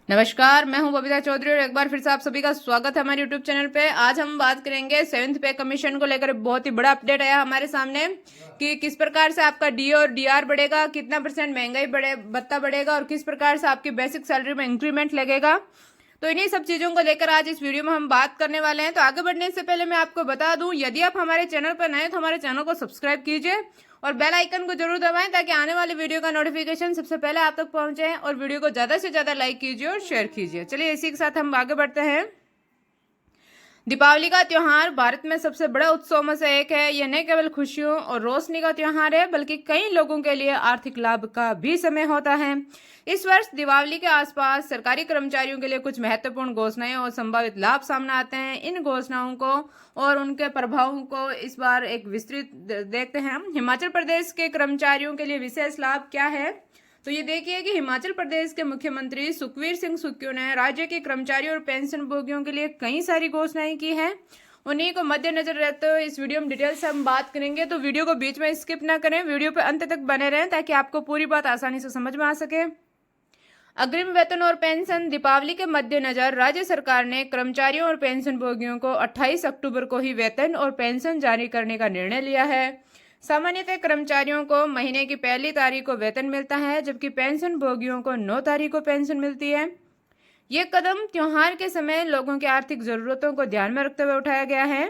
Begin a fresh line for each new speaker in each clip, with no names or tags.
नमस्कार, मैं हूं बबीता चौधरी और एक बार फिर से आप सभी का स्वागत है हमारे यूट्यूब चैनल पे। आज हम बात करेंगे 7th पे कमीशन को लेकर। बहुत ही बड़ा अपडेट आया हमारे सामने कि किस प्रकार से आपका डी और डीआर बढ़ेगा, कितना % महंगाई भत्ता बढ़ेगा और किस प्रकार से आपकी बेसिक सैलरी में इंक्रीमेंट लगेगा। तो इन्हीं सब चीज़ों को लेकर आज इस वीडियो में हम बात करने वाले हैं। तो आगे बढ़ने से पहले मैं आपको बता दूं, यदि आप हमारे चैनल पर नए हैं तो हमारे चैनल को सब्सक्राइब कीजिए और बेल आइकन को जरूर दबाएं ताकि आने वाली वीडियो का नोटिफिकेशन सबसे पहले आप तक पहुंचे। और वीडियो को ज़्यादा से ज़्यादा लाइक कीजिए और शेयर कीजिए। चलिए इसी के साथ हम आगे बढ़ते हैं। दीपावली का त्योहार भारत में सबसे बड़ा उत्सव में से एक है। यह न केवल खुशियों और रोशनी का त्योहार है बल्कि कई लोगों के लिए आर्थिक लाभ का भी समय होता है। इस वर्ष दीपावली के आसपास सरकारी कर्मचारियों के लिए कुछ महत्वपूर्ण घोषणाएं और संभावित लाभ सामने आते हैं। इन घोषणाओं को और उनके प्रभावों को इस बार एक विस्तृत देखते हैं। हिमाचल प्रदेश के कर्मचारियों के लिए विशेष लाभ क्या है, तो ये देखिए कि हिमाचल प्रदेश के मुख्यमंत्री सुखवीर सिंह सुक्खू ने राज्य के कर्मचारियों और पेंशन भोगियों के लिए कई सारी घोषणाएं की हैं। उन्हीं को मद्देनजर रहते हुए इस वीडियो में डिटेल से हम बात करेंगे। तो वीडियो को बीच में स्किप ना करें, वीडियो पर अंत तक बने रहें ताकि आपको पूरी बात आसानी से समझ में आ सके। अग्रिम वेतन और पेंशन। दीपावली के मद्देनजर राज्य सरकार ने कर्मचारियों और पेंशन भोगियों को 28 अक्टूबर को ही वेतन और पेंशन जारी करने का निर्णय लिया है। सामान्यतः कर्मचारियों को महीने की पहली तारीख को वेतन मिलता है जबकि पेंशन भोगियों को 9 तारीख को पेंशन मिलती है। ये कदम त्योहार के समय लोगों की आर्थिक जरूरतों को ध्यान में रखते हुए उठाया गया है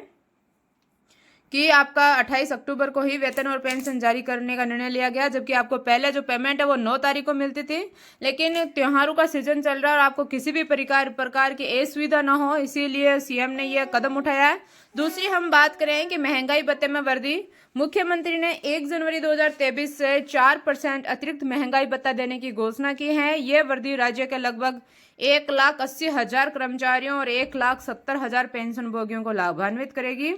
कि आपका 28 अक्टूबर को ही वेतन और पेंशन जारी करने का निर्णय लिया गया, जबकि आपको पहले जो पेमेंट है वो 9 तारीख को मिलती थी। लेकिन त्योहारों का सीजन चल रहा है और आपको किसी भी प्रकार की असुविधा ना हो, इसीलिए सीएम ने यह कदम उठाया है। दूसरी हम बात करें कि महंगाई भत्ते में वृद्धि। मुख्यमंत्री ने 1 जनवरी 2023 से 4% अतिरिक्त महंगाई भत्ता देने की घोषणा की है। यह वृद्धि राज्य के लगभग 1,80,000 कर्मचारियों और 1,70,000 पेंशन भोगियों को लाभान्वित करेगी।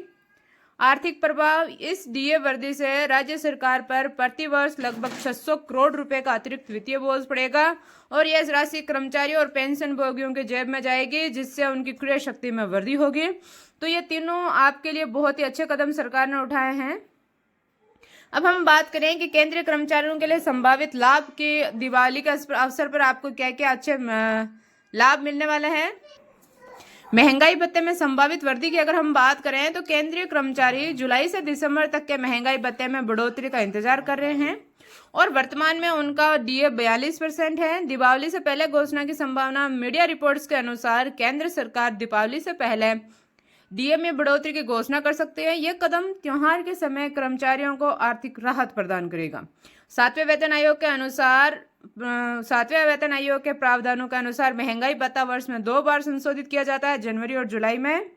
आर्थिक प्रभाव। इस डीए वृद्धि से राज्य सरकार पर प्रतिवर्ष लगभग 600 करोड़ रुपए का अतिरिक्त वित्तीय बोझ पड़ेगा और यह राशि कर्मचारियों और पेंशन भोगियों के जेब में जाएगी, जिससे उनकी क्रय शक्ति में वृद्धि होगी। तो ये तीनों आपके लिए बहुत ही अच्छे कदम सरकार ने उठाए हैं। अब हम बात करें कि केंद्रीय कर्मचारियों के लिए संभावित लाभ की दिवाली के अवसर पर आपको क्या क्या अच्छे लाभ मिलने वाले हैं। महंगाई भत्ते में संभावित वृद्धि की अगर हम बात करें तो केंद्रीय कर्मचारी जुलाई से दिसंबर तक के महंगाई भत्ते में बढ़ोतरी का इंतजार कर रहे हैं और वर्तमान में उनका डीए 42% है। दीपावली से पहले घोषणा की संभावना। मीडिया रिपोर्ट्स के अनुसार केंद्र सरकार दीपावली से पहले डीए में बढ़ोतरी की घोषणा कर सकते हैं। यह कदम त्योहार के समय कर्मचारियों को आर्थिक राहत प्रदान करेगा। सातवें वेतन आयोग के प्रावधानों के अनुसार महंगाई भत्ता वर्ष में 2 बार संशोधित किया जाता है, जनवरी और जुलाई में।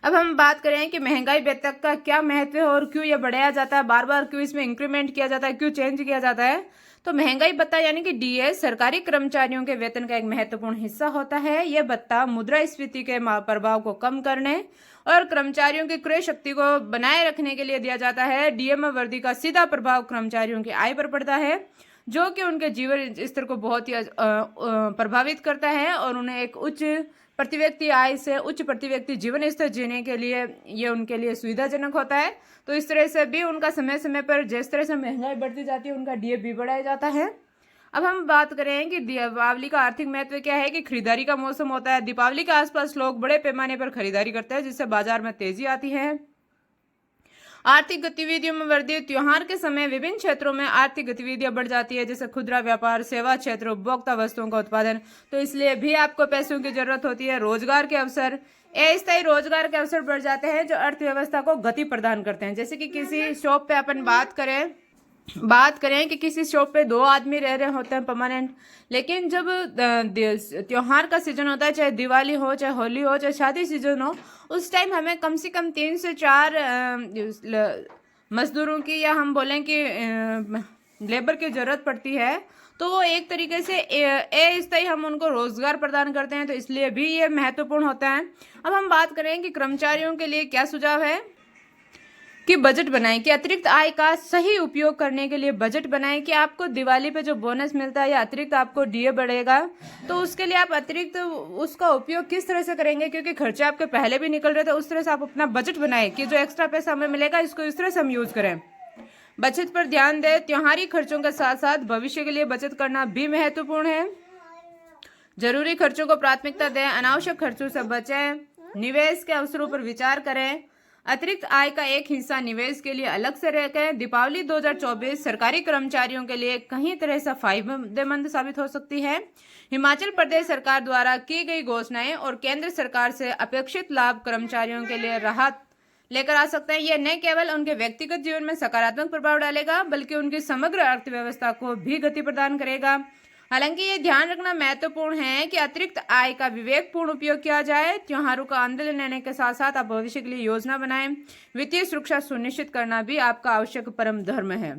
अब हम बात करें कि महंगाई भत्ता का क्या महत्व है और क्यों यह बढ़ाया जाता है, बार बार क्यों इसमें इंक्रीमेंट किया जाता है, क्यों चेंज किया जाता है। तो महंगाई भत्ता यानी कि डीए सरकारी कर्मचारियों के वेतन का एक महत्वपूर्ण हिस्सा होता है। यह भत्ता मुद्रास्फीति के प्रभाव को कम करने और कर्मचारियों की क्रय शक्ति को बनाए रखने के लिए दिया जाता है। डीए में वृद्धि का सीधा प्रभाव कर्मचारियों की आय पर पड़ता है, जो कि उनके जीवन स्तर को बहुत ही प्रभावित करता है और उन्हें एक उच्च प्रति व्यक्ति आय से उच्च प्रति व्यक्ति जीवन स्तर जीने के लिए ये उनके लिए सुविधाजनक होता है। तो इस तरह से भी उनका समय समय पर जिस तरह से महंगाई बढ़ती जाती है उनका डीए भी बढ़ाया जाता है। अब हम बात करें कि दीपावली का आर्थिक महत्व क्या है। कि खरीदारी का मौसम होता है। दीपावली के आसपास लोग बड़े पैमाने पर खरीदारी करते हैं, जिससे बाजार में तेजी आती है। आर्थिक गतिविधियों में वृद्धि। त्योहार के समय विभिन्न क्षेत्रों में आर्थिक गतिविधियां बढ़ जाती है, जैसे खुदरा व्यापार, सेवा क्षेत्र, उपभोक्ता वस्तुओं का उत्पादन। तो इसलिए भी आपको पैसों की जरूरत होती है। रोजगार के अवसर। अस्थायी रोजगार के अवसर बढ़ जाते हैं जो अर्थव्यवस्था को गति प्रदान करते हैं। जैसे कि किसी शॉप पे अपन बात करें कि किसी शॉप पे 2 आदमी रह रहे होते हैं परमानेंट, लेकिन जब त्योहार का सीजन होता है, चाहे दिवाली हो, चाहे होली हो, चाहे शादी सीजन हो, उस टाइम हमें कम से कम 3 से 4 मजदूरों की या हम बोलें कि लेबर की जरूरत पड़ती है। तो वो एक तरीके से अस्थायी हम उनको रोजगार प्रदान करते हैं, तो इसलिए भी ये महत्वपूर्ण होता है। अब हम बात करें कि कर्मचारियों के लिए क्या सुझाव है कि बजट बनाएं, कि अतिरिक्त आय का सही उपयोग करने के लिए बजट बनाएं। कि आपको दिवाली पे जो बोनस मिलता है या अतिरिक्त आपको डीए बढ़ेगा, तो उसके लिए आप अतिरिक्त उसका उपयोग किस तरह से करेंगे, क्योंकि खर्चे आपके पहले भी निकल रहे थे। उस तरह से आप अपना बजट बनाएं कि जो एक्स्ट्रा पैसा हमें मिलेगा इसको इस तरह से हम यूज करें। बचत पर ध्यान दें। त्योहारी खर्चों के साथ साथ भविष्य के लिए बचत करना भी महत्वपूर्ण है। जरूरी खर्चों को प्राथमिकता दें, अनावश्यक खर्चों से बचें, निवेश के अवसरों पर विचार करें, अतिरिक्त आय का एक हिस्सा निवेश के लिए अलग से रखें। दीपावली 2024 सरकारी कर्मचारियों के लिए कई तरह से फायदेमंद साबित हो सकती है। हिमाचल प्रदेश सरकार द्वारा की गई घोषणाएं और केंद्र सरकार से अपेक्षित लाभ कर्मचारियों के लिए राहत लेकर आ सकते हैं। यह न केवल उनके व्यक्तिगत जीवन में सकारात्मक प्रभाव डालेगा, बल्कि उनकी समग्र अर्थव्यवस्था को भी गति प्रदान करेगा। हालांकि ये ध्यान रखना महत्वपूर्ण है कि अतिरिक्त आय का विवेकपूर्ण उपयोग किया जाए। त्योहारों का आनंद लेने के साथ साथ आप भविष्य के लिए योजना बनाएं। वित्तीय सुरक्षा सुनिश्चित करना भी आपका आवश्यक परम धर्म है।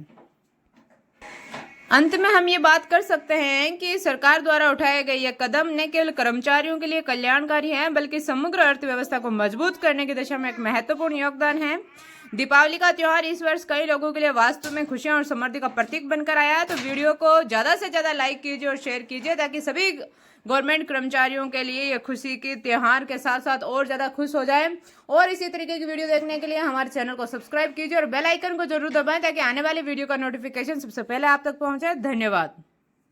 अंत में हम ये बात कर सकते हैं कि सरकार द्वारा उठाए गए ये कदम न केवल कर्मचारियों के लिए कल्याणकारी है, बल्कि समग्र अर्थव्यवस्था को मजबूत करने की दिशा में एक महत्वपूर्ण योगदान है। दीपावली का त्योहार इस वर्ष कई लोगों के लिए वास्तव में खुशियां और समृद्धि का प्रतीक बनकर आया है। तो वीडियो को ज़्यादा से ज़्यादा लाइक कीजिए और शेयर कीजिए, ताकि सभी गवर्नमेंट कर्मचारियों के लिए ये खुशी के त्योहार के साथ साथ और ज़्यादा खुश हो जाए। और इसी तरीके की वीडियो देखने के लिए हमारे चैनल को सब्सक्राइब कीजिए और बेल आइकन को जरूर दबाएं, ताकि आने वाली वीडियो का नोटिफिकेशन सबसे पहले आप तक पहुंचे। धन्यवाद।